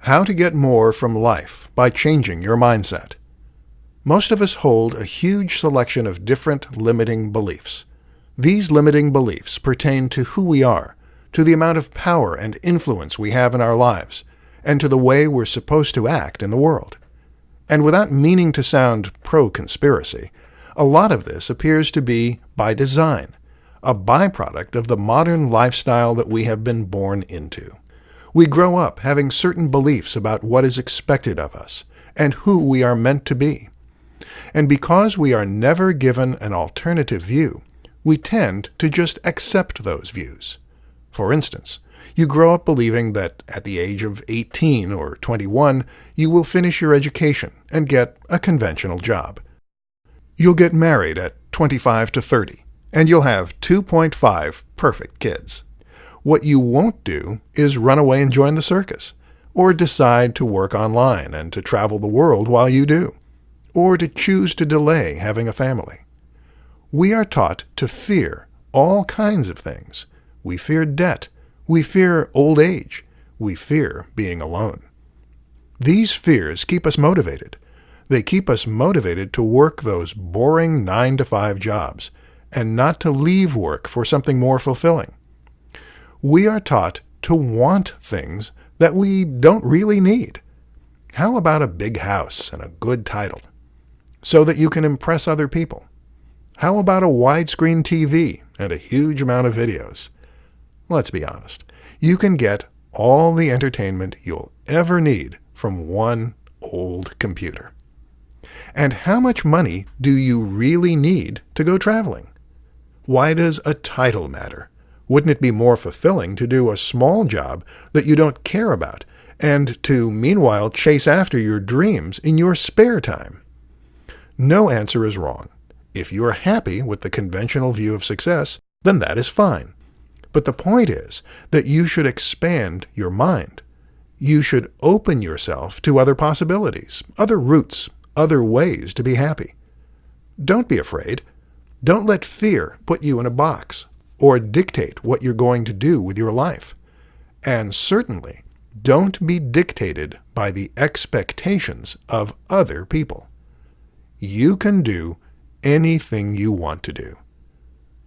How to get more from life by changing your mindset. Most of us hold a huge selection of different limiting beliefs. These limiting beliefs pertain to who we are, to the amount of power and influence we have in our lives, and to the way we're supposed to act in the world. And without meaning to sound pro-conspiracy, a lot of this appears to be by design, a byproduct of the modern lifestyle that we have been born into. We grow up having certain beliefs about what is expected of us and who we are meant to be. And because we are never given an alternative view, we tend to just accept those views. For instance, you grow up believing that at the age of 18 or 21, you will finish your education and get a conventional job. You'll get married at 25 to 30, and you'll have 2.5 perfect kids. What you won't do is run away and join the circus, or decide to work online and to travel the world while you do, or to choose to delay having a family. We are taught to fear all kinds of things. We fear debt. We fear old age. We fear being alone. These fears keep us motivated. They keep us motivated to work those boring 9-to-5 jobs and not to leave work for something more fulfilling. We are taught to want things that we don't really need. How about a big house and a good title, so that you can impress other people? How about a widescreen TV and a huge amount of videos? Let's be honest. You can get all the entertainment you'll ever need from one old computer. And how much money do you really need to go traveling? Why does a title matter? Wouldn't it be more fulfilling to do a small job that you don't care about and to, meanwhile, chase after your dreams in your spare time? No answer is wrong. If you are happy with the conventional view of success, then that is fine. But the point is that you should expand your mind. You should open yourself to other possibilities, other routes, other ways to be happy. Don't be afraid. Don't let fear put you in a box or dictate what you're going to do with your life. And certainly, don't be dictated by the expectations of other people. You can do anything you want to do.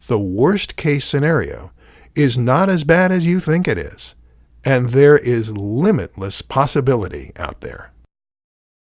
The worst-case scenario is not as bad as you think it is, and there is limitless possibility out there.